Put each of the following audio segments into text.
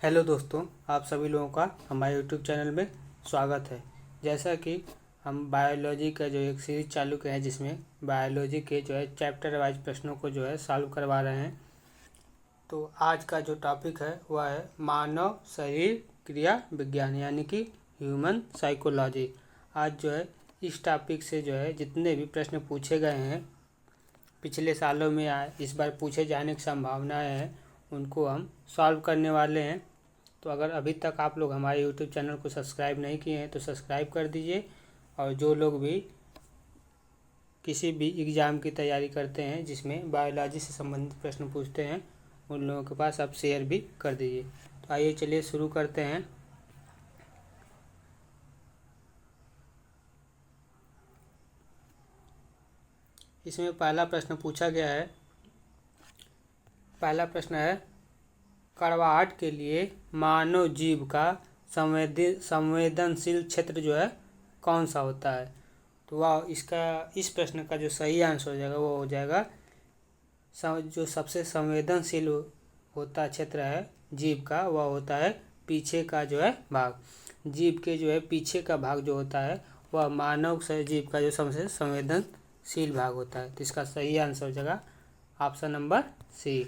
Hello दोस्तों, आप सभी लोगों का हमारे यूट्यूब चैनल में स्वागत है। जैसा कि हम बायोलॉजी का जो एक सीरीज चालू किए हैं जिसमें बायोलॉजी के जो है चैप्टर वाइज प्रश्नों को जो है सॉल्व करवा रहे हैं। तो आज का जो टॉपिक है वह है मानव शरीर क्रिया विज्ञान यानी कि ह्यूमन साइकोलॉजी। आज जो है इस टॉपिक से जो है जितने भी प्रश्न पूछे गए हैं पिछले सालों में इस बार पूछे जाने की संभावनाएं हैं उनको हम सॉल्व करने वाले हैं। तो अगर अभी तक आप लोग हमारे यूट्यूब चैनल को सब्सक्राइब नहीं किए हैं तो सब्सक्राइब कर दीजिए। और जो लोग भी किसी भी एग्ज़ाम की तैयारी करते हैं जिसमें बायोलॉजी से संबंधित प्रश्न पूछते हैं उन लोगों के पास आप शेयर भी कर दीजिए। तो आइए चलिए शुरू करते हैं। इसमें पहला प्रश्न पूछा गया है। पहला प्रश्न है, कड़वाहट के लिए मानव जीव का संवेदनशील क्षेत्र जो है कौन सा होता है। तो वह इस प्रश्न का जो सही आंसर हो जाएगा वो हो जाएगा जो सबसे संवेदनशील होता क्षेत्र है जीव का वह होता है पीछे का जो है भाग। जीव के जो है पीछे का भाग जो होता है वह मानव से जीव का जो सबसे संवेदनशील भाग होता है। तो इसका सही आंसर हो जाएगा ऑप्शन नंबर सी।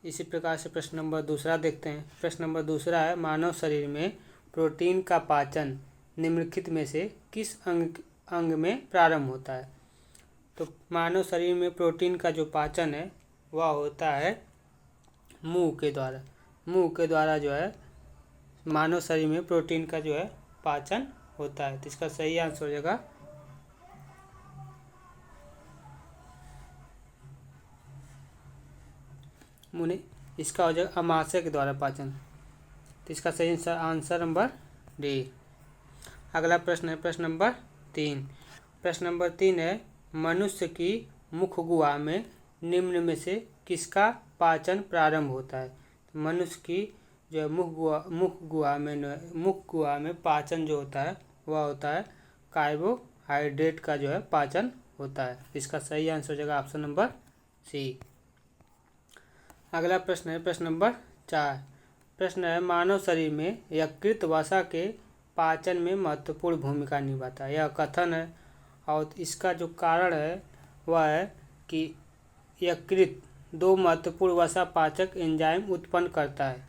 इसी प्रकार से प्रश्न नंबर दूसरा देखते हैं। प्रश्न नंबर दूसरा है, मानव शरीर में प्रोटीन का पाचन निम्नलिखित में से किस अंग में प्रारंभ होता है। तो मानव शरीर में प्रोटीन का जो पाचन है वह होता है मुंह के द्वारा। मुंह के द्वारा जो है मानव शरीर में प्रोटीन का जो है पाचन होता है। तो इसका सही आंसर हो जाएगा मुने इसका हो जाएगा अमाशय के द्वारा पाचन। तो इसका सही आंसर नंबर डी। अगला प्रश्न है प्रश्न नंबर 3। प्रश्न नंबर 3 है, मनुष्य की मुख गुहा में निम्न में से किसका पाचन प्रारंभ होता है। तो मनुष्य की जो मुख गुहा में पाचन जो होता है वह होता है कार्बोहाइड्रेट का जो है पाचन होता है। इसका सही आंसर हो जाएगा ऑप्शन नंबर सी। अगला प्रश्न है प्रश्न नंबर 4। प्रश्न है, मानव शरीर में यकृत वसा के पाचन में महत्वपूर्ण भूमिका निभाता है। यह कथन है और इसका जो कारण है वह है कि यकृत दो महत्वपूर्ण वसा पाचक एंजाइम उत्पन्न करता है।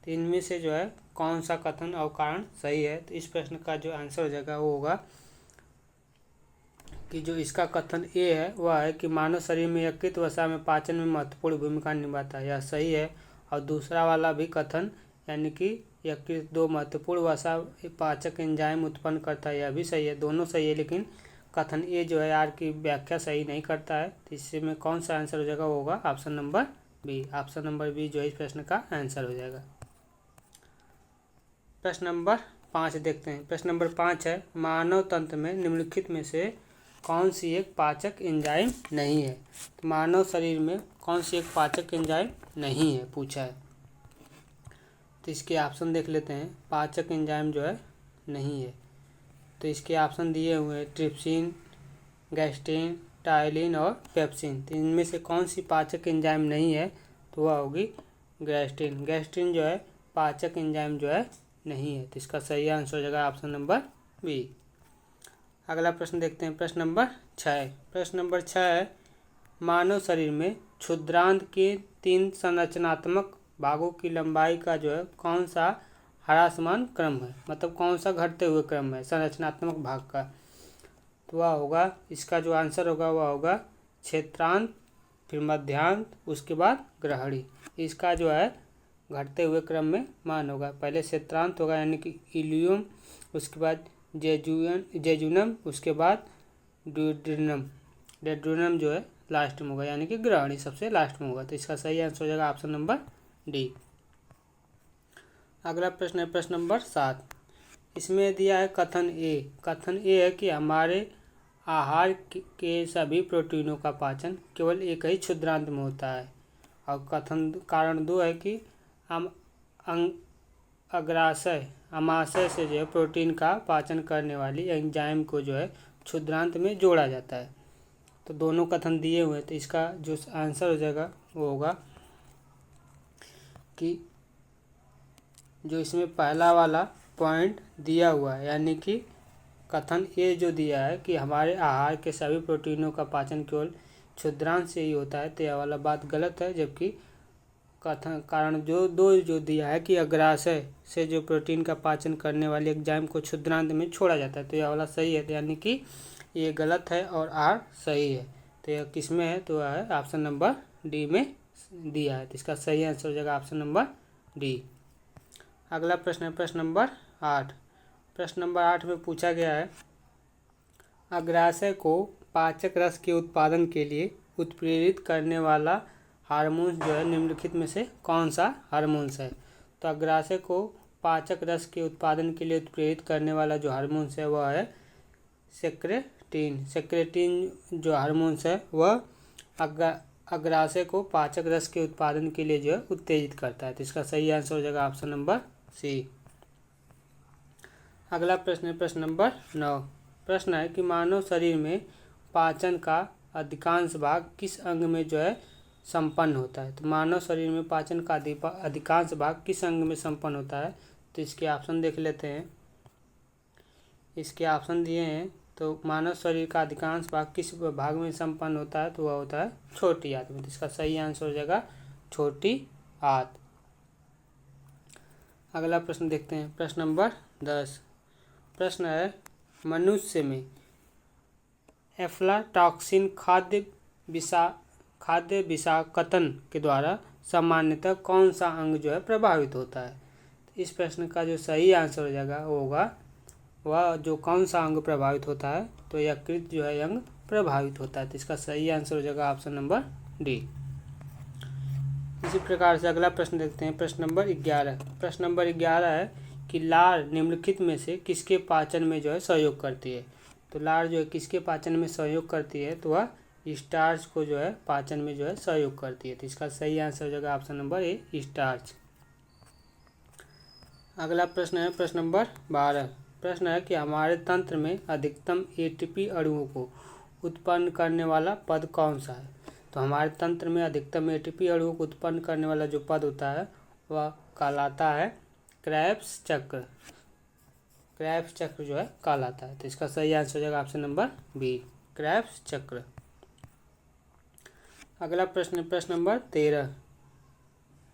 तो इनमें से जो है कौन सा कथन और कारण सही है। तो इस प्रश्न का जो आंसर हो जाएगा वो होगा कि जो इसका कथन ए है वह है कि मानव शरीर में यकृत वसा में पाचन में महत्वपूर्ण भूमिका निभाता है, यह सही है। और दूसरा वाला भी कथन यानी कि यकृत दो महत्वपूर्ण वसा पाचक एंजाइम उत्पन्न करता है, यह भी सही है। दोनों सही है लेकिन कथन ए जो है यार की व्याख्या सही नहीं करता है। तो इससे में कौन सा आंसर हो जाएगा वो होगा option number B. Option number B जो है इस प्रश्न का आंसर हो जाएगा। प्रश्न नंबर 5 देखते हैं। प्रश्न नंबर 5 है, मानव तंत्र में निम्नलिखित में से कौन सी एक पाचक एंजाइम नहीं है। तो मानव शरीर में कौन सी एक पाचक एंजाइम नहीं है पूछा है। तो इसके ऑप्शन देख लेते हैं। पाचक एंजाइम जो है नहीं है तो इसके ऑप्शन दिए हुए हैं ट्रिप्सिन, गैस्ट्रिन, टाइलिन और पेप्सिन। तो इनमें से कौन सी पाचक एंजाइम नहीं है तो वह होगी गैस्ट्रिन। गैस्ट्रिन जो है पाचक एंजाइम जो है नहीं है। तो इसका सही आंसर हो जाएगा ऑप्शन नंबर बी। अगला प्रश्न देखते हैं। प्रश्न नंबर 6। प्रश्न नंबर 6 है, मानव शरीर में क्षुद्रांत के 3 संरचनात्मक भागों की लंबाई का जो है कौन सा ह्रासमान क्रम है, मतलब कौन सा घटते हुए क्रम है संरचनात्मक भाग का। तो वह होगा इसका जो आंसर होगा वह होगा क्षेत्रांत, फिर मध्यांत, उसके बाद ग्रहणी। इसका जो है घटते हुए क्रम में मान होगा। पहले क्षेत्रांत होगा यानी कि इलियम, उसके बाद जेजुनम, उसके बाद डेड्रोनम जो है लास्ट में होगा यानी कि ग्रहणी सबसे लास्ट में होगा। तो इसका सही आंसर हो जाएगा ऑप्शन नंबर डी। अगला प्रश्न है प्रश्न नंबर 7। इसमें दिया है कथन ए। कथन ए है कि हमारे आहार के सभी प्रोटीनों का पाचन केवल एक ही क्षुद्रांत में होता है। और कथन कारण 2 है कि अमाशय से जो है प्रोटीन का पाचन करने वाली एंजाइम को जो है क्षुद्रांत में जोड़ा जाता है। तो दोनों कथन दिए हुए हैं। तो इसका जो आंसर हो जाएगा वो होगा कि जो इसमें पहला वाला पॉइंट दिया हुआ है, यानी कि कथन ए जो दिया है कि हमारे आहार के सभी प्रोटीनों का पाचन केवल क्षुद्रांश से ही होता है, तो यह वाला बात गलत है। जबकि कथन कारण जो दिया है कि अग्राशय से जो प्रोटीन का पाचन करने वाले एंजाइम को क्षुद्रांत में छोड़ा जाता है, तो यह वाला सही है, यानी कि ये गलत है और आर सही है। तो यह किस में है, तो यह है ऑप्शन नंबर डी में दिया है। तो इसका सही आंसर हो जाएगा ऑप्शन नंबर डी। अगला प्रश्न है प्रश्न नंबर 8। प्रश्न नंबर 8 में पूछा गया है, अग्राशय को पाचक रस के उत्पादन के लिए उत्प्रेरित करने वाला हार्मोन्स जो है निम्नलिखित में से कौन सा हार्मोन्स है। तो अग्राशय को पाचक रस के उत्पादन के लिए उत्प्रेरित करने वाला जो हार्मोन्स है वह है सेक्रेटिन। सेक्रेटिन जो हार्मोन्स है वह अग्राशय को पाचक रस के उत्पादन के लिए जो है उत्तेजित करता है। तो इसका सही आंसर हो जाएगा ऑप्शन नंबर सी। अगला प्रश्न है प्रश्न नंबर 9। प्रश्न है कि मानव शरीर में पाचन का अधिकांश भाग किस अंग में जो है संपन्न होता है। तो मानव शरीर में पाचन का अधिकांश भाग किस अंग में संपन्न होता है। तो इसके ऑप्शन देख लेते हैं। इसके ऑप्शन दिए हैं, तो मानव शरीर का अधिकांश भाग किस भाग में संपन्न होता है, तो वह होता है छोटी आंत में। तो इसका सही आंसर हो जाएगा छोटी आंत। अगला प्रश्न देखते हैं प्रश्न नंबर 10। प्रश्न है, मनुष्य में एफ्लाटॉक्सिन खाद्य विषाक्तन के द्वारा सामान्यतः कौन सा अंग जो है प्रभावित होता है। तो इस प्रश्न का जो सही आंसर हो जाएगा होगा वह जो कौन सा अंग प्रभावित होता है, तो यकृत जो है अंग प्रभावित होता है। तो इसका सही आंसर हो जाएगा ऑप्शन नंबर डी। इसी प्रकार से अगला प्रश्न देखते हैं प्रश्न नंबर 11। प्रश्न नंबर 11 है कि लार निम्नलिखित में से किसके पाचन में जो है सहयोग करती है। तो लार जो है किसके पाचन में सहयोग करती है, तो वह स्टार्च को जो है पाचन में जो है सहयोग करती है। तो इसका सही आंसर हो जाएगा ऑप्शन नंबर ए स्टार्च। अगला प्रश्न है प्रश्न नंबर 12। प्रश्न है कि हमारे तंत्र में अधिकतम एटीपी अणुओं को उत्पन्न करने वाला पद कौन सा है। तो हमारे तंत्र में अधिकतम एटीपी अणुओं को उत्पन्न करने वाला जो पद होता है वह कहलाता है क्रेब्स चक्र। क्रेब्स चक्र जो है कहलाता है। तो इसका सही आंसर हो जाएगा ऑप्शन नंबर बी क्रेब्स चक्र। अगला प्रश्न प्रश्न नंबर 13।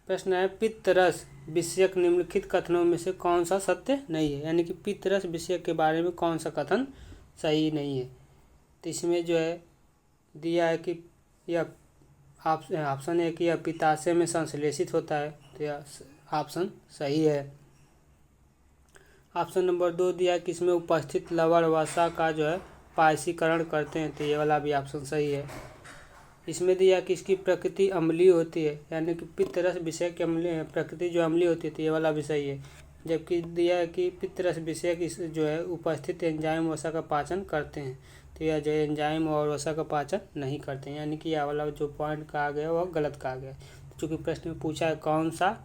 प्रश्न है, पित्तरस विषयक निम्नलिखित कथनों में से कौन सा सत्य नहीं है। यानी कि पित्तरस विषयक के बारे में कौन सा कथन सही नहीं है। तो इसमें जो है दिया है कि यह ऑप्शन है कि यह पित्ताशय में संश्लेषित होता है, तो यह ऑप्शन सही है। ऑप्शन नंबर 2 दिया है कि इसमें उपस्थित लवण वसा का जो है पायसीकरण करते हैं, तो ये वाला भी ऑप्शन सही है। इसमें दिया कि इसकी प्रकृति अम्लीय होती है, यानी कि पित्तरस विषय की अम्लीय प्रकृति जो अम्लीय होती है, तो ये वाला भी सही है। जबकि दिया है कि पित्तरस विषय की जो है उपस्थित एंजाइम वसा का पाचन करते हैं, तो यह जो एंजाइम और वसा का पाचन नहीं करते हैं, यानी कि यह वाला जो पॉइंट कहा गया वह गलत कहा गया। तो चूँकि प्रश्न में पूछा है कौन सा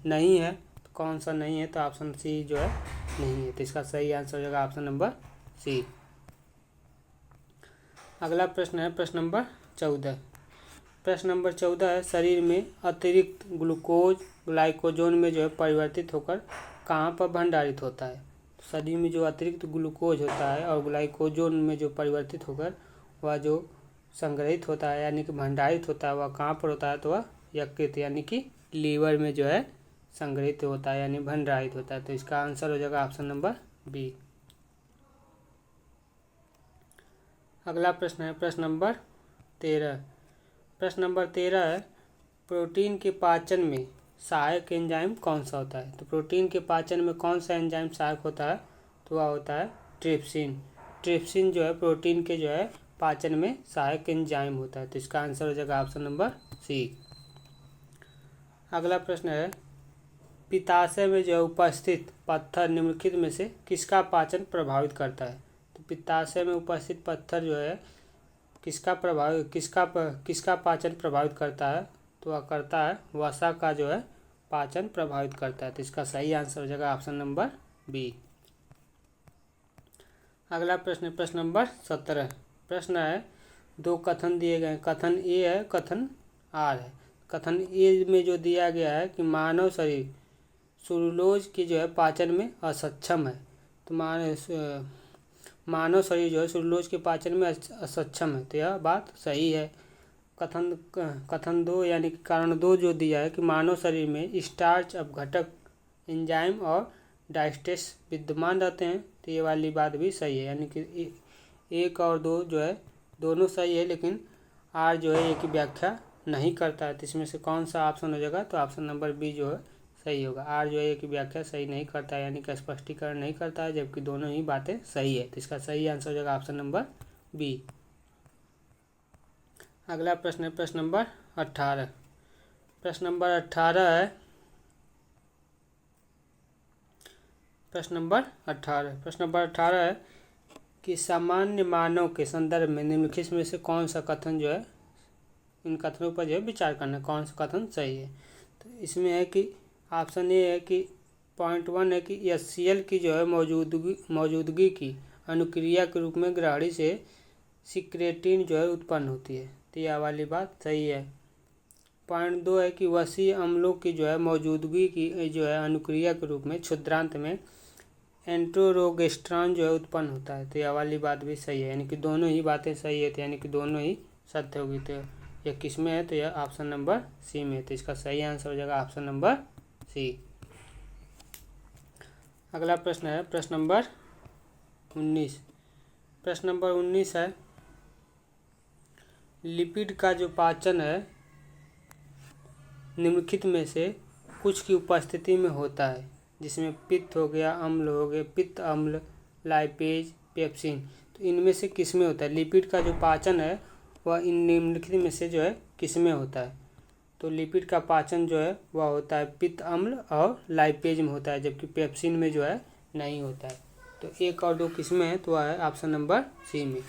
नहीं है, तो कौन सा नहीं है, तो ऑप्शन सी जो है नहीं है। तो इसका सही आंसर हो जाएगा ऑप्शन नंबर सी। अगला प्रश्न है प्रश्न नंबर 14। प्रश्न नंबर 14 है, शरीर में अतिरिक्त ग्लूकोज ग्लाइकोजन में जो है परिवर्तित होकर कहाँ पर भंडारित होता है। शरीर में जो अतिरिक्त ग्लूकोज होता है और ग्लाइकोजन में जो परिवर्तित होकर वह जो संग्रहित होता है यानी कि भंडारित होता है, वह कहाँ पर होता है, तो वह यकृत यानी कि लीवर में जो है संग्रहित होता है यानी भंडारित होता है। तो इसका आंसर हो जाएगा ऑप्शन नंबर बी। अगला प्रश्न है प्रश्न नंबर 13। प्रश्न नंबर 13 है, प्रोटीन के पाचन में सहायक एंजाइम कौन सा होता है। तो प्रोटीन के पाचन में कौन सा एंजाइम सहायक होता है, तो वह होता है ट्रिप्सिन। ट्रिप्सिन जो है प्रोटीन के जो है पाचन में सहायक एंजाइम होता है। तो इसका आंसर हो जाएगा ऑप्शन नंबर सी। अगला प्रश्न है, पित्ताशय में जो है उपस्थित पत्थर निम्नलिखित में से किसका पाचन प्रभावित करता है। तो पित्ताशय में उपस्थित पत्थर जो है किसका पाचन प्रभावित करता है, तो वह करता है वसा का जो है पाचन प्रभावित करता है। तो इसका सही आंसर हो जाएगा ऑप्शन नंबर बी। अगला प्रश्न प्रश्न नंबर 17। प्रश्न है, दो कथन दिए गए, कथन ए है कथन आर है। कथन ए में जो दिया गया है कि मानव शरीर सेलुलोज की जो है पाचन में असक्षम है। तो मानव शरीर जो है सेलुलोज के पाचन में असक्षम है, तो यह बात सही है। कथन 2 यानी कि कारण 2 जो दिया है कि मानव शरीर में स्टार्च अपघटक एंजाइम और डाइजेस्टेस विद्यमान रहते हैं, तो ये वाली बात भी सही है। यानी कि 1 और 2 जो है दोनों सही है, लेकिन आर जो है ये की व्याख्या नहीं करता है। तो इसमें से कौन सा ऑप्शन हो जाएगा, तो ऑप्शन नंबर बी जो है सही होगा। आर जो है ये की व्याख्या सही नहीं करता है, यानी कि स्पष्टीकरण नहीं करता है, जबकि दोनों ही बातें सही है। तो इसका सही आंसर हो जाएगा ऑप्शन नंबर बी। अगला प्रश्न है प्रश्न नंबर 18। प्रश्न नंबर 18 है प्रश्न नंबर 18 है कि सामान्य मानव के संदर्भ में निम्नलिखित में से कौन सा कथन जो है, इन कथनों पर जो है विचार करना, कौन सा कथन सही है। तो इसमें है कि ऑप्शन ए है कि पॉइंट 1 है कि HCl की जो है मौजूदगी की अनुक्रिया के रूप में ग्रहणी से सिक्रेटिन जो है उत्पन्न होती है, तो यह वाली बात सही है। पॉइंट 2 है कि वसी अम्लों की जो है मौजूदगी की जो है अनुक्रिया के रूप में क्षुद्रांत में एंटरोगेस्ट्रॉन जो है उत्पन्न होता है, तो यह वाली बात भी सही है। यानी कि दोनों ही बातें सही है, तो यानी कि दोनों ही सत्य होगी। तो यह किस में है, तो यह ऑप्शन नंबर सी में है। तो इसका सही आंसर हो जाएगा ऑप्शन नंबर सी। अगला प्रश्न है प्रश्न नंबर 19। प्रश्न नंबर 19 है लिपिड का जो पाचन है निम्नलिखित में से कुछ की उपस्थिति में होता है, जिसमें पित्त हो गया, अम्ल हो गए, पित्त अम्ल, लाइपेज, पेप्सिन। तो इनमें से किस में होता है, लिपिड का जो पाचन है वह इन निम्नलिखित में से जो है किस में होता है। तो लिपिड का पाचन जो है वह होता है पित्त अम्ल और लाइपेज में होता है, जबकि पेप्सिन में जो है नहीं होता है। तो 1 और 2 किस में है, तो वह है ऑप्शन नंबर सी में।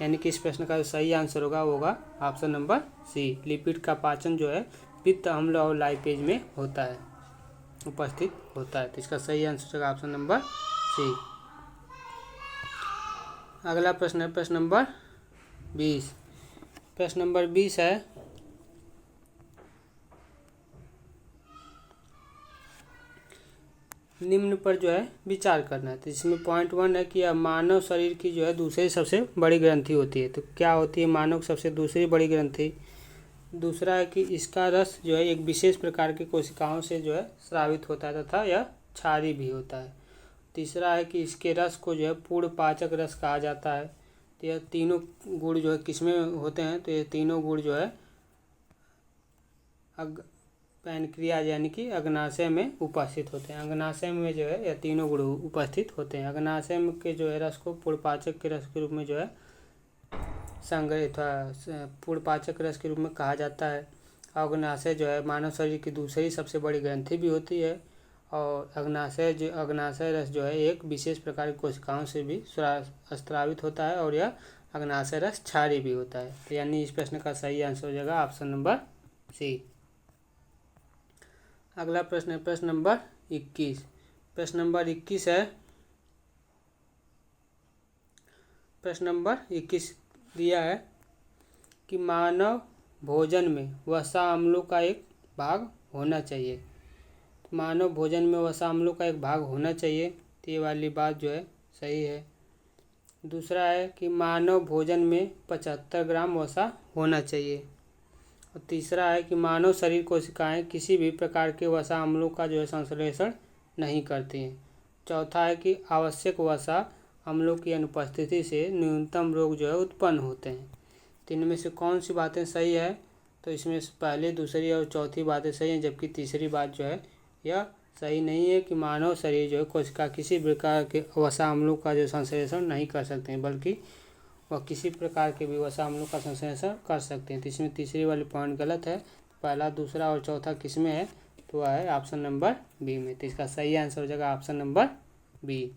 यानी कि इस प्रश्न का जो सही आंसर होगा वो होगा ऑप्शन नंबर सी। लिपिड का पाचन जो है पित्त अम्ल और लाइपेज में होता है, उपस्थित होता है। तो इसका सही आंसर होगा ऑप्शन नंबर सी। अगला प्रश्न है प्रश्न नंबर 20। प्रश्न नंबर 20 है निम्न पर जो है विचार करना है। तो इसमें पॉइंट 1 है कि मानव शरीर की जो है दूसरी सबसे बड़ी ग्रंथि होती है। तो क्या होती है मानव सबसे दूसरी बड़ी ग्रंथि। दूसरा है कि इसका रस जो है एक विशेष प्रकार की कोशिकाओं से जो है स्रावित होता है तथा यह क्षारी भी होता है। तीसरा है कि इसके रस को जो है पूर्ण पाचक रस कहा जाता है। तो यह तीनों गुण जो है किसमें होते हैं, तो ये तीनों गुण जो है पैनक्रियाज यानी कि अग्नाशय में उपस्थित होते हैं। अग्नाशय में जो है यह तीनों गुण उपस्थित होते हैं। अग्नाशय के जो है रस को पूर्णपाचक के रस के रूप में जो है संग्रहित पूर्णपाचक रस के रूप में कहा जाता है। अग्नाशय जो है मानव शरीर की दूसरी सबसे बड़ी ग्रंथि भी होती है, और अग्नाशय रस जो है एक विशेष प्रकार की कोशिकाओं से भी स्रावित होता है, और यह अग्नाशय रस क्षारी भी होता है। तो यानी इस प्रश्न का सही आंसर हो जाएगा ऑप्शन नंबर सी। अगला प्रश्न है प्रश्न नंबर 21। प्रश्न नंबर 21 है प्रश्न नंबर 21 दिया है कि मानव भोजन में वसा अम्लों का एक भाग होना चाहिए। मानव भोजन में वसा अम्लों का एक भाग होना चाहिए, तो ये वाली बात जो है सही है। दूसरा है कि मानव भोजन में 75 ग्राम वसा होना चाहिए। और तीसरा है कि मानव शरीर कोशिकाएं किसी भी प्रकार के वसा अम्लों का जो है संश्लेषण नहीं करती हैं। चौथा है कि आवश्यक वसा अम्लों की अनुपस्थिति से न्यूनतम रोग जो है उत्पन्न होते हैं। तो इनमें से कौन सी बातें सही है, तो इसमें पहले, दूसरी और चौथी बातें सही हैं, जबकि तीसरी बात जो है यह सही नहीं है कि मानव शरीर जो है कोशिका किसी प्रकार के वसा अम्लों का जो संश्लेषण नहीं कर सकते हैं, बल्कि वह किसी प्रकार के भी वसा अम्लों का संश्लेषण कर सकते हैं। तो इसमें तीसरी वाली पॉइंट गलत है। पहला, दूसरा और चौथा किस में है, तो वह है ऑप्शन नंबर बी में। तो इसका सही आंसर हो जाएगा ऑप्शन नंबर बी।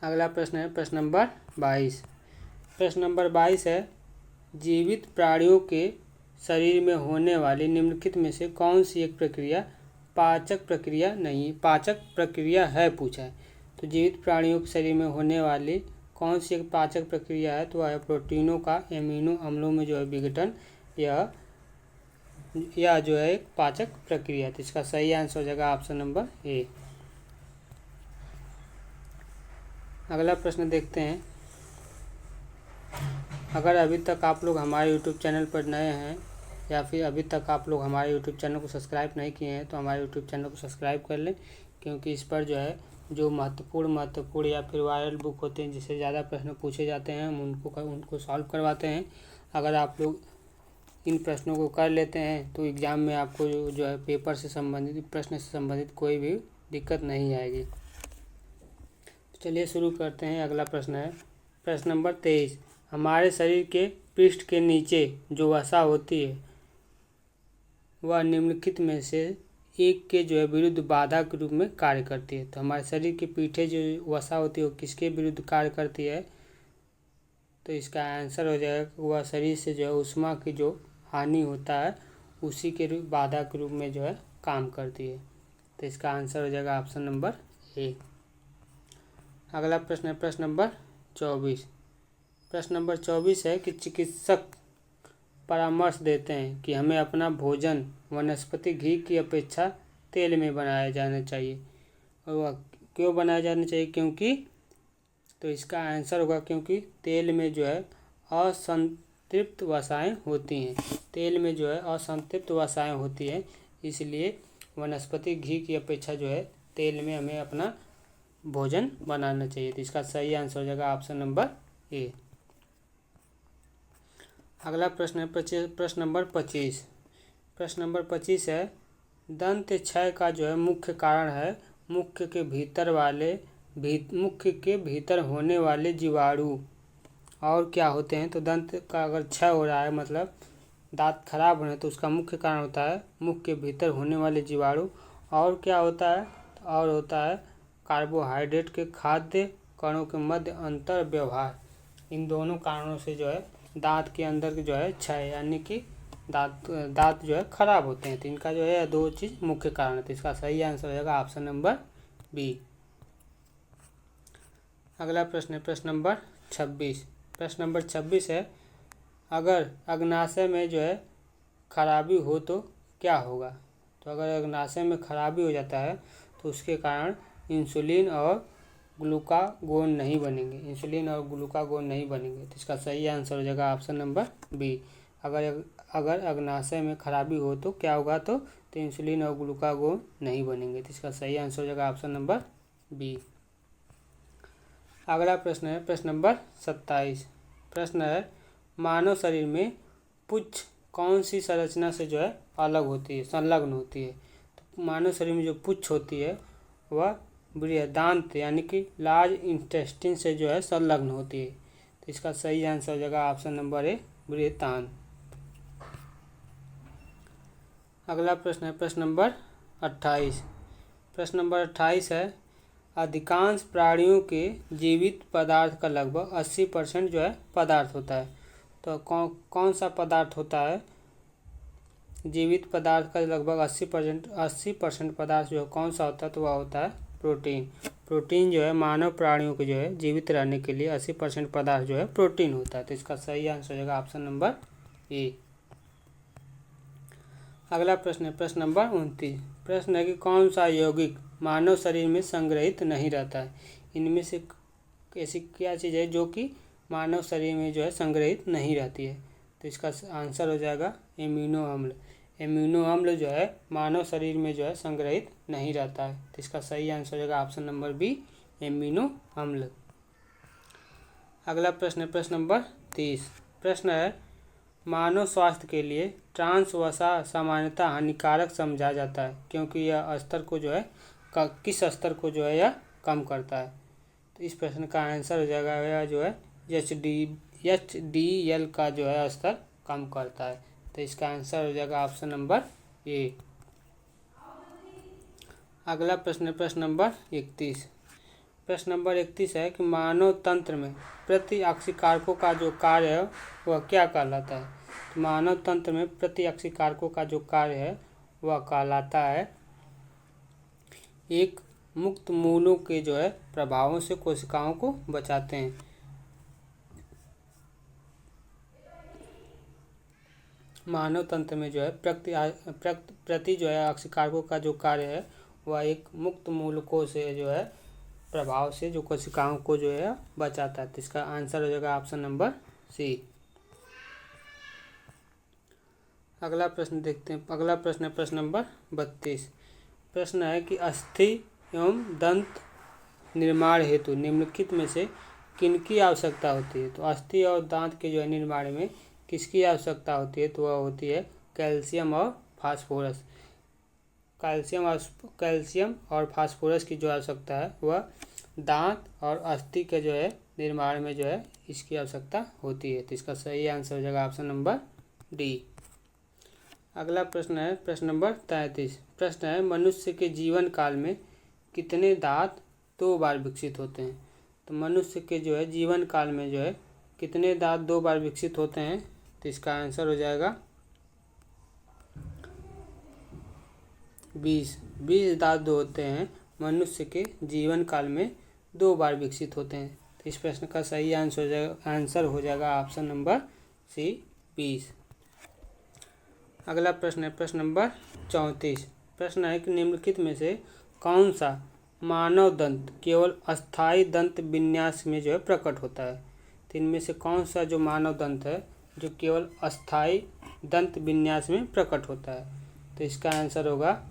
अगला प्रश्न है प्रश्न नंबर 22। प्रश्न नंबर 22 है जीवित प्राणियों के शरीर में होने वाली निम्नलिखित में से कौन सी एक प्रक्रिया पाचक प्रक्रिया नहीं, पाचक प्रक्रिया है पूछा है। तो जीवित प्राणियों के शरीर में होने वाली कौन सी एक पाचक प्रक्रिया है, तो वह है प्रोटीनों का एमिनो अम्लों में जो है विघटन। यह या जो है एक पाचक प्रक्रिया। तो इसका सही आंसर हो जाएगा ऑप्शन नंबर ए। अगला प्रश्न देखते हैं। अगर अभी तक आप लोग हमारे यूट्यूब चैनल पर नए हैं या फिर अभी तक आप लोग हमारे यूट्यूब चैनल को सब्सक्राइब नहीं किए हैं तो हमारे यूट्यूब चैनल को सब्सक्राइब कर लें, क्योंकि इस पर जो है जो महत्वपूर्ण या फिर वायरल बुक होते हैं जिससे ज़्यादा प्रश्न पूछे जाते हैं हम उनको सॉल्व करवाते हैं। अगर आप लोग इन प्रश्नों को कर लेते हैं तो एग्ज़ाम में आपको जो है पेपर से संबंधित प्रश्न से संबंधित कोई भी दिक्कत नहीं आएगी। चलिए शुरू करते हैं। अगला प्रश्न है प्रश्न नंबर 23। हमारे शरीर के पृष्ठ के नीचे जो वसा होती है वह निम्नलिखित में से एक के जो है विरुद्ध बाधा के रूप में कार्य करती है। तो हमारे शरीर के पीछे जो वसा होती है वो किसके विरुद्ध कार्य करती है? तो इसका आंसर हो जाएगा वह शरीर से जो है ऊष्मा की जो हानि होता है उसी के बाधा के रूप में जो है काम करती है। तो इसका आंसर हो जाएगा ऑप्शन नंबर ए। अगला प्रश्न है प्रश्न नंबर 24। प्रश्न नंबर 24 है कि चिकित्सक परामर्श देते हैं कि हमें अपना भोजन वनस्पति घी की अपेक्षा तेल में बनाया जाना चाहिए, और वह क्यों बनाया जाना चाहिए? क्योंकि तो इसका आंसर होगा क्योंकि तेल में जो है असंतृप्त वसाएं होती हैं। तेल में जो है असंतृप्त वसाएं होती हैं, इसलिए वनस्पति घी की अपेक्षा जो है तेल में हमें अपना भोजन बनाना चाहिए। तो इसका सही आंसर हो जाएगा ऑप्शन नंबर ए। अगला प्रश्न है प्रश्न नंबर 25। प्रश्न नंबर 25 है दंत क्षय का जो है मुख्य कारण है मुख्य के भीतर होने वाले जीवाणु। और क्या होते हैं? तो दंत का अगर क्षय हो रहा है मतलब दांत खराब हो रहे हैं तो उसका मुख्य कारण होता है मुख के भीतर होने वाले जीवाणु। और क्या होता है? और होता है कार्बोहाइड्रेट के खाद्य कणों के मध्य अंतर व्यवहार। इन दोनों कारणों से जो है दांत के अंदर जो है क्षय यानी कि दांत जो है खराब होते हैं। तो इनका जो है दो चीज़ मुख्य कारण है। तो इसका सही आंसर हो जाएगा ऑप्शन नंबर बी। अगला प्रश्न है प्रश्न नंबर 26। प्रश्न नंबर 26 है अगर अग्नाशय में जो है खराबी हो तो क्या होगा? तो अगर अग्नाशय में खराबी हो जाता है तो उसके कारण इंसुलिन और ग्लूकागोन नहीं बनेंगे। तो इसका सही आंसर हो जाएगा ऑप्शन नंबर बी। अगर अग्नाशय में खराबी हो तो क्या होगा? तो इंसुलिन और ग्लूकागोन नहीं बनेंगे। तो इसका सही आंसर हो जाएगा ऑप्शन नंबर बी। अगला प्रश्न है प्रश्न नंबर 27। प्रश्न है मानव शरीर में पुच्छ कौन सी संरचना से जो है संलग्न होती है? तो मानव शरीर में जो पुच्छ होती है वह बृहदांत यानी कि लार्ज इंटेस्टिन से जो है संलग्न होती है। तो इसका सही आंसर हो जाएगा ऑप्शन नंबर ए बृहदांत। अगला प्रश्न है प्रश्न नंबर 28। प्रश्न नंबर 28 है अधिकांश प्राणियों के जीवित पदार्थ का लगभग 80% जो है पदार्थ होता है। तो कौन सा पदार्थ होता है? जीवित पदार्थ का लगभग 80% पदार्थ जो है कौन सा होता है? तो वह होता है प्रोटीन जो है मानव प्राणियों के जो है जीवित रहने के लिए 80% पदार्थ जो है प्रोटीन होता है। तो इसका सही आंसर हो जाएगा ऑप्शन नंबर ए। अगला प्रश्न है प्रश्न नंबर 29। प्रश्न है कि कौन सा यौगिक मानव शरीर में संग्रहित नहीं रहता है? इनमें से ऐसी क्या चीज़ है जो कि मानव शरीर में जो है संग्रहित नहीं रहती है? तो इसका आंसर हो जाएगा एमिनो अम्ल। एमिनो अम्ल जो है मानव शरीर में जो है संग्रहित नहीं रहता है। तो इसका सही आंसर हो जाएगा ऑप्शन नंबर बी एमिनो अम्ल। अगला प्रश्न है प्रश्न नंबर 30। प्रश्न है मानव स्वास्थ्य के लिए ट्रांस वसा सामान्यतः हानिकारक समझा जाता है क्योंकि यह स्तर को जो है किस स्तर को जो है यह कम करता है? तो इस प्रश्न का आंसर हो जाएगा यह जो है HDL का जो है स्तर कम करता है। तो इसका आंसर हो जाएगा ऑप्शन नंबर ए। अगला प्रश्न है प्रश्न नंबर 31। प्रश्न नंबर 31 है कि मानव तंत्र में प्रतिअक्षी कारकों का जो कार्य है वह क्या कहलाता है? तो मानव तंत्र में प्रतिअक्षी कारकों का जो कार्य है वह कहलाता है एक मुक्त मूलों के जो है प्रभावों से कोशिकाओं को बचाते हैं। मानव तंत्र में जो है प्रति जो है अक्षिकारकों का जो कार्य है वह एक मुक्त मूलकों से जो है प्रभाव से जो कोशिकाओं को जो है बचाता है। तो इसका आंसर हो जाएगा ऑप्शन नंबर सी। अगला प्रश्न देखते हैं। अगला प्रश्न है प्रश्न नंबर 32। प्रश्न है कि अस्थि एवं दंत निर्माण हेतु निम्नलिखित में से किनकी आवश्यकता होती है। तो अस्थि और दांत के जो है निर्माण में किसकी आवश्यकता होती है। तो वह होती है कैल्शियम और फास्फोरस। कैल्शियम और फास्फोरस की जो आवश्यकता है वह दांत और अस्थि के जो है निर्माण में जो है इसकी आवश्यकता होती है। तो इसका सही आंसर हो जाएगा ऑप्शन नंबर डी। अगला प्रश्न है प्रश्न नंबर 33। प्रश्न है मनुष्य के जीवन काल में कितने दांत 2 बार विकसित होते हैं। तो मनुष्य के जो है जीवन काल में जो है कितने दांत 2 बार विकसित होते हैं। तो इसका आंसर हो जाएगा 20 दांत जो होते हैं मनुष्य के जीवन काल में 2 बार विकसित होते हैं। तो इस प्रश्न का सही आंसर हो जाएगा ऑप्शन नंबर सी 20। अगला प्रश्न है प्रश्न नंबर 34। प्रश्न है कि निम्नलिखित में से कौन सा मानव दंत केवल अस्थायी दंत विन्यास में जो है प्रकट होता है। तो इनमें से कौन सा जो मानव दंत है जो केवल अस्थायी दंत विन्यास में प्रकट होता है। तो इसका आंसर होगा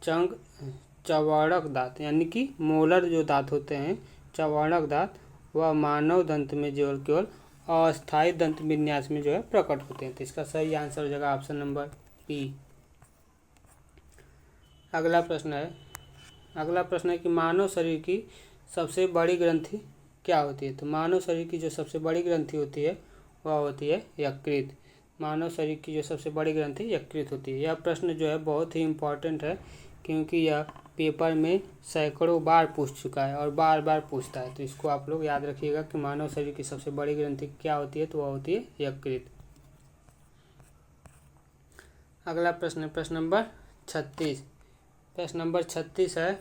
चौवर्णक दांत, यानी कि मोलर जो दांत होते हैं चौवर्णक दांत, वह मानव दंत में जो केवल अस्थायी दंत विन्यास में जो है प्रकट होते हैं। तो इसका सही आंसर हो जाएगा ऑप्शन नंबर बी। अगला प्रश्न है कि मानव शरीर की सबसे बड़ी ग्रंथि क्या होती है। तो मानव शरीर की जो सबसे बड़ी ग्रंथि होती है वह होती है यकृत। मानव शरीर की जो सबसे बड़ी ग्रंथि यकृत होती है। यह प्रश्न जो है बहुत ही इम्पोर्टेंट है क्योंकि यह पेपर में सैकड़ों बार पूछ चुका है और बार बार पूछता है। तो इसको आप लोग याद रखिएगा कि मानव शरीर की सबसे बड़ी ग्रंथि क्या होती है। तो वह होती है यकृत। अगला प्रश्न है प्रश्न नंबर 36। प्रश्न नंबर 36 है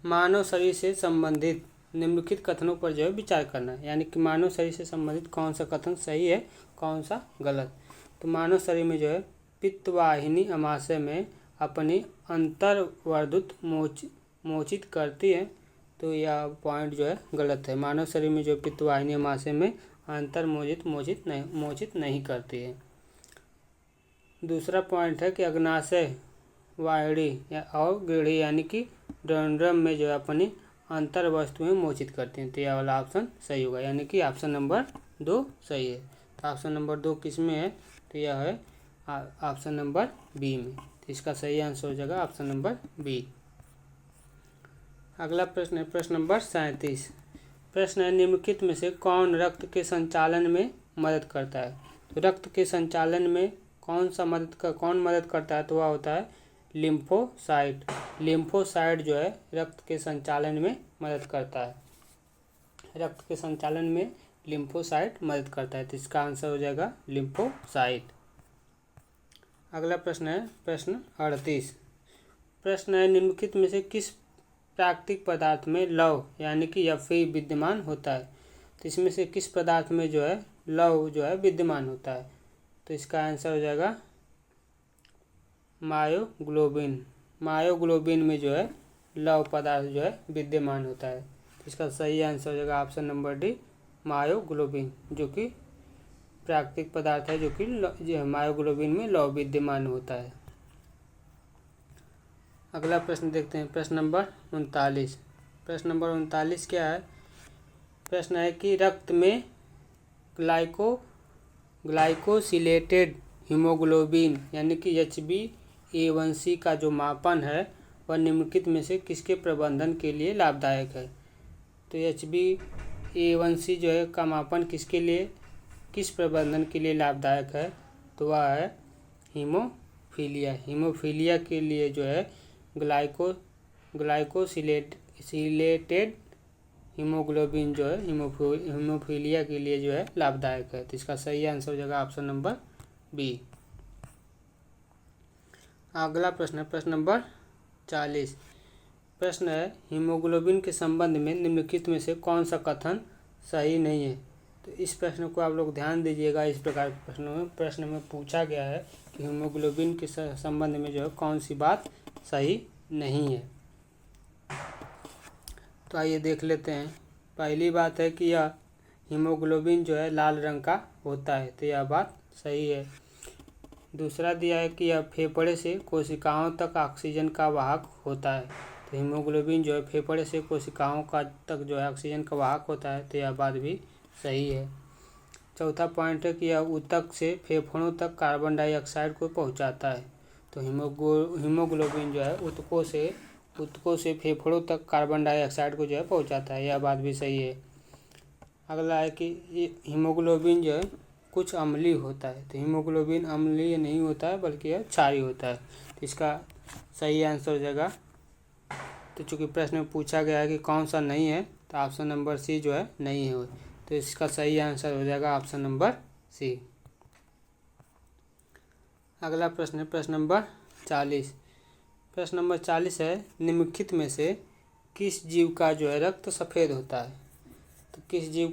मानव शरीर से संबंधित निम्नलिखित कथनों पर जो है विचार करना है। यानी कि मानव शरीर से संबंधित कौन सा कथन सही है कौन सा गलत। तो मानव शरीर में जो है पित्तवाहिनी अमाशय में अपनी अंतर्वर्धुत मोचित करती है। तो यह पॉइंट जो है गलत है। मानव शरीर में जो पित्तवाहिनी अमाशय में मोचित नहीं करती है। दूसरा पॉइंट है कि अग्नाशय वाहिनी और गृही यानी कि डंड्रम में जो है अपनी अंतर वस्तुएं मोचित करती हैं। तो यह वाला ऑप्शन सही होगा, यानी कि ऑप्शन नंबर 2 सही है। तो ऑप्शन नंबर 2 किस में है। तो यह है ऑप्शन नंबर बी में। तो इसका सही आंसर हो जाएगा ऑप्शन नंबर बी। अगला प्रश्न है प्रश्न नंबर 37। प्रश्न है निम्नलिखित में से कौन रक्त के संचालन में मदद करता है। तो रक्त के संचालन में कौन मदद करता है। तो वह होता है लिम्फोसाइट। लिम्फोसाइट जो है रक्त के संचालन में मदद करता है। रक्त के संचालन में लिम्फोसाइट मदद करता है। तो इसका आंसर हो जाएगा लिम्फोसाइट। अगला प्रश्न है प्रश्न 38। प्रश्न है निम्नलिखित में से किस प्राकृतिक पदार्थ में लौह यानी कि Fe विद्यमान होता है। तो इसमें से किस पदार्थ में जो है लौह जो है विद्यमान होता है। तो इसका आंसर हो जाएगा मायोग्लोबिन। मायोग्लोबिन में जो है लौह पदार्थ जो है विद्यमान होता है। तो इसका सही आंसर हो जाएगा ऑप्शन नंबर डी मायोग्लोबिन, जो कि प्राकृतिक पदार्थ है जो कि मायोग्लोबिन में लौह विद्यमान होता है। अगला प्रश्न देखते हैं प्रश्न नंबर 39। प्रश्न नंबर 39 क्या है। प्रश्न है कि रक्त में ग्लाइकोसिलेटेड हीमोग्लोबिन यानी कि HbA1c का जो मापन है वह निम्नलिखित में से किसके प्रबंधन के लिए लाभदायक है। तो HbA1c जो है का मापन किस प्रबंधन के लिए लाभदायक है। तो वह है हीमोफीलिया। हीमोफीलिया के लिए जो है ग्लाइकोसिलेटेड हीमोग्लोबिन जो है हीमोफीलिया के लिए जो है लाभदायक है। तो इसका सही आंसर हो जाएगा ऑप्शन नंबर बी। अगला प्रश्न है प्रश्न नंबर 40। प्रश्न है हीमोग्लोबिन के संबंध में निम्नलिखित में से कौन सा कथन सही नहीं है। तो इस प्रश्न को आप लोग ध्यान दीजिएगा। इस प्रकार के प्रश्न में पूछा गया है कि हीमोग्लोबिन के संबंध में जो है कौन सी बात सही नहीं है। तो आइए देख लेते हैं। पहली बात है कि यह हीमोग्लोबिन जो है लाल रंग का होता है, तो यह बात सही है। दूसरा दिया है कि यह फेफड़े से कोशिकाओं तक ऑक्सीजन का वाहक होता है, तो हीमोग्लोबिन जो है फेफड़े से कोशिकाओं का तक जो है ऑक्सीजन का वाहक होता है, तो यह बात भी सही है। चौथा पॉइंट है कि यह ऊतक से फेफड़ों तक कार्बन डाइऑक्साइड को पहुंचाता है, तो हीमोग्लोबिन जो है ऊतकों से फेफड़ों तक कार्बन डाइऑक्साइड को जो है पहुंचाता है, यह बात भी सही है। अगला है कि हीमोग्लोबिन जो है कुछ अम्लीय होता है, तो हीमोग्लोबिन अम्लीय नहीं होता है बल्कि यह क्षारीय होता है, तो इसका सही आंसर हो जाएगा। तो चूँकि प्रश्न में पूछा गया है कि कौन सा नहीं है, तो ऑप्शन नंबर सी जो है नहीं है, तो इसका सही आंसर हो जाएगा ऑप्शन नंबर सी। अगला प्रश्न है प्रश्न नंबर 40। प्रश्न नंबर 40 है निम्नलिखित में से किस जीव का जो है रक्त सफ़ेद होता है, तो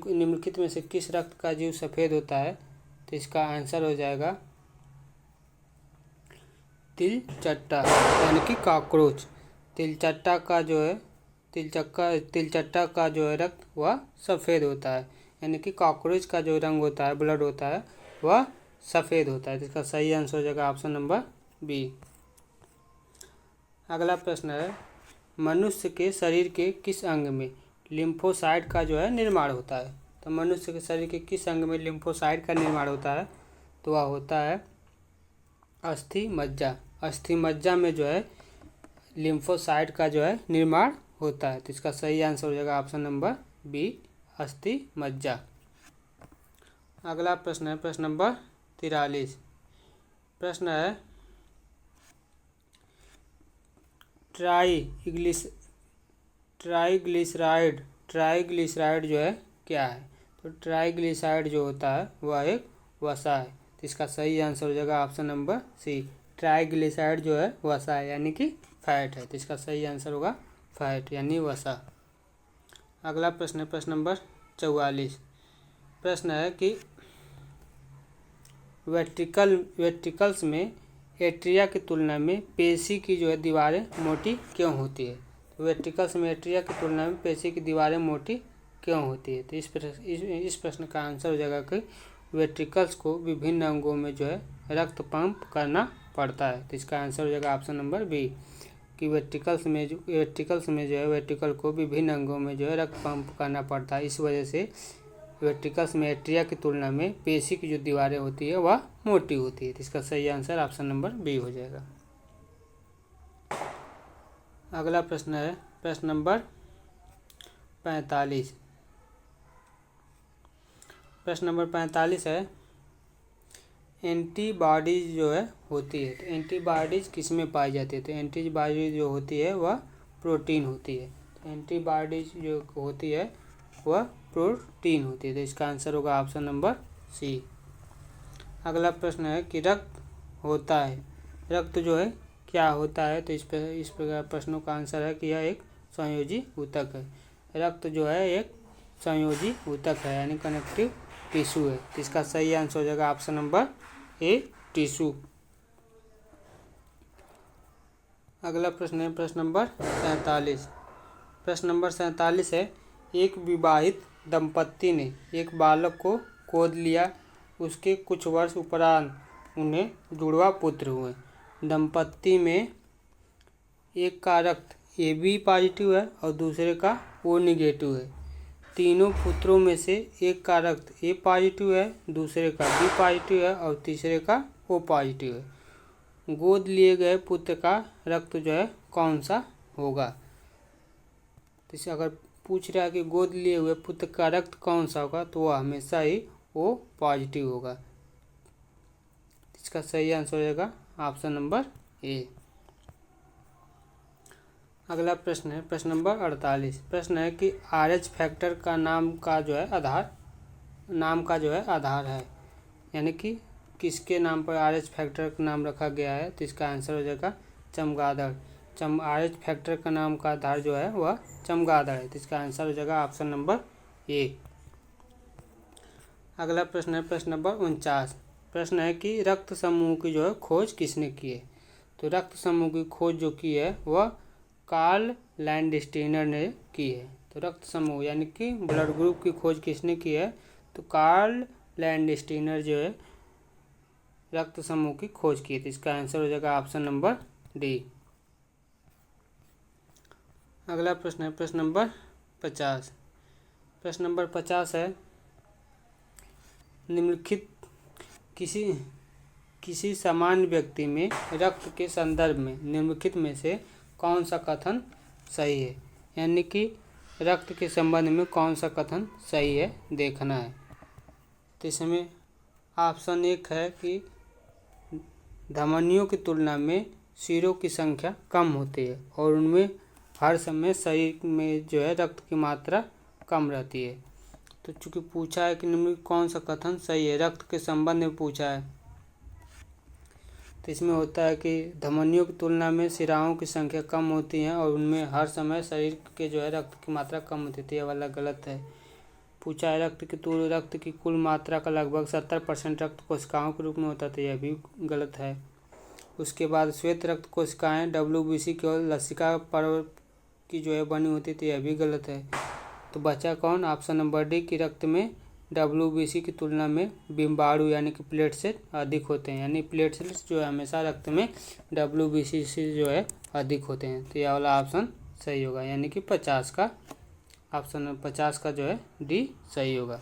निम्नलिखित में से किस रक्त का जीव सफ़ेद होता है, तो इसका आंसर हो जाएगा तिलचट्टा यानी कि कॉकरोच। तिलचट्टा का जो है रक्त वह सफ़ेद होता है, यानी कि कॉकरोच का जो रंग होता है, ब्लड होता है, वह सफ़ेद होता है, तो इसका सही आंसर हो जाएगा ऑप्शन नंबर बी। अगला प्रश्न है मनुष्य के शरीर के किस अंग में लिम्फोसाइट का जो है निर्माण होता है, तो मनुष्य के शरीर के किस अंग में लिम्फोसाइट का निर्माण होता है, तो वह होता है अस्थि मज्जा। अस्थि मज्जा में जो है लिम्फोसाइट का जो है निर्माण होता है, तो इसका सही आंसर हो जाएगा ऑप्शन नंबर बी अस्थि मज्जा। अगला प्रश्न है प्रश्न नंबर 43। प्रश्न है ट्राइग्लिसराइड जो है क्या है, तो ट्राइग्लिसराइड जो होता है वह एक वसा है, तो इसका सही आंसर हो जाएगा ऑप्शन नंबर सी। ट्राइग्लिसराइड जो है वसा है यानी कि फैट है, तो इसका सही आंसर होगा फैट यानी वसा। अगला प्रश्न है प्रश्न नंबर 44। प्रश्न है कि वेट्रिकल्स में एट्रिया की तुलना में पेशी की जो है दीवारें मोटी क्यों होती है, तो वेट्रिकल्स में एट्रिया की तुलना में पेशी की दीवारें मोटी क्यों होती है, तो इस प्रश्न का आंसर हो जाएगा कि वेट्रिकल्स को विभिन्न अंगों में जो है रक्त पंप करना पड़ता है, तो इसका आंसर हो जाएगा ऑप्शन नंबर बी कि वेट्रिकल्स में जो है वेट्रिकल को विभिन्न अंगों में जो है रक्त पंप करना पड़ता है, इस वजह से वेट्रिकल्स में एट्रिया की तुलना में पेशी की जो दीवारें होती है वह मोटी होती है, तो इसका सही आंसर ऑप्शन नंबर बी हो जाएगा। अगला प्रश्न है प्रश्न नंबर 45। प्रश्न नंबर 45 है एंटीबॉडीज जो है होती है, तो एंटीबॉडीज किस में पाई जाती है, तो एंटीबॉडीज जो होती है वह प्रोटीन होती है, तो एंटीबॉडीज जो होती है वह प्रोटीन होती है, तो इसका आंसर होगा ऑप्शन नंबर सी। अगला प्रश्न है कि रक्त जो है क्या होता है, तो इस प्रकार प्रश्नों का आंसर है कि यह एक संयोजी ऊतक है। रक्त जो है एक संयोजी ऊतक है यानी कनेक्टिव टिश्यू है, तो इसका सही आंसर हो जाएगा ऑप्शन नंबर ए टिश्यू। अगला प्रश्न है प्रश्न नंबर 47। प्रश्न नंबर 47 है एक विवाहित दंपत्ति ने एक बालक को गोद लिया, उसके कुछ वर्ष उपरांत उन्हें जुड़वा पुत्र हुए। दंपत्ति में एक का रक्त AB पॉजिटिव है और दूसरे का O निगेटिव है। तीनों पुत्रों में से एक का रक्त A पॉजिटिव है, दूसरे का B पॉजिटिव है और तीसरे का O पॉजिटिव है। गोद लिए गए पुत्र का रक्त जो है कौन सा होगा, तो अगर पूछ रहा है कि गोद लिए हुए पुत्र का रक्त कौन सा होगा, तो वह हमेशा ही O पॉजिटिव होगा, इसका सही आंसर हो जाएगा ऑप्शन नंबर ए। अगला प्रश्न है प्रश्न नंबर 48। प्रश्न है कि RH फैक्टर का नाम का जो है आधार है, यानी कि किसके नाम पर RH फैक्टर का नाम रखा गया है, तो इसका आंसर हो जाएगा चमगादड़। RH फैक्टर का नाम का आधार जो है वह चमगादड़ है, तो इसका आंसर हो जाएगा ऑप्शन नंबर ए। अगला प्रश्न है प्रश्न नंबर 49। प्रश्न है कि रक्त समूह की जो है खोज किसने की है। तो रक्त समूह की खोज जो की है वह कार्ल लैंडस्टीनर ने की है। तो रक्त समूह यानी कि ब्लड ग्रुप की खोज किसने की है। तो कार्ल लैंडस्टीनर जो है रक्त समूह की खोज की थी। इसका आंसर हो जाएगा ऑप्शन नंबर डी। अगला प्रश्न है प्रश्न नंबर 50। प्रश्न नंबर 50 है निम्नलिखित किसी सामान्य व्यक्ति में रक्त के संदर्भ में निम्नलिखित में से कौन सा कथन सही है। यानी कि रक्त के संबंध में कौन सा कथन सही है देखना है। तो इसमें ऑप्शन 1 है कि धमनियों की तुलना में सिरों की संख्या कम होती है और उनमें हर समय शरीर में जो है रक्त की मात्रा कम रहती है। तो चूँकि पूछा है कि निम्न कौन सा कथन सही है, रक्त के संबंध में पूछा है, तो इसमें होता है कि धमनियों की तुलना में सिराओं की संख्या कम होती है और उनमें हर समय शरीर के जो है रक्त की मात्रा कम होती है। ये वाला गलत है। पूछा है रक्त की कुल मात्रा का लगभग 70% रक्त कोशिकाओं के रूप में होता था, यह भी गलत है। उसके बाद श्वेत रक्त कोशिकाएं WBC केवल लसिका परत की जो है बनी होती थी, यह भी गलत है। तो बचा कौन, ऑप्शन नंबर डी कि रक्त में WBC की तुलना में बिम्बाणु यानी कि प्लेटलेट अधिक होते हैं। यानी प्लेटलेट्स जो है हमेशा रक्त में WBC से जो है अधिक होते हैं। तो यह वाला ऑप्शन सही होगा, यानी कि 50 का ऑप्शन 50 का जो है डी सही होगा।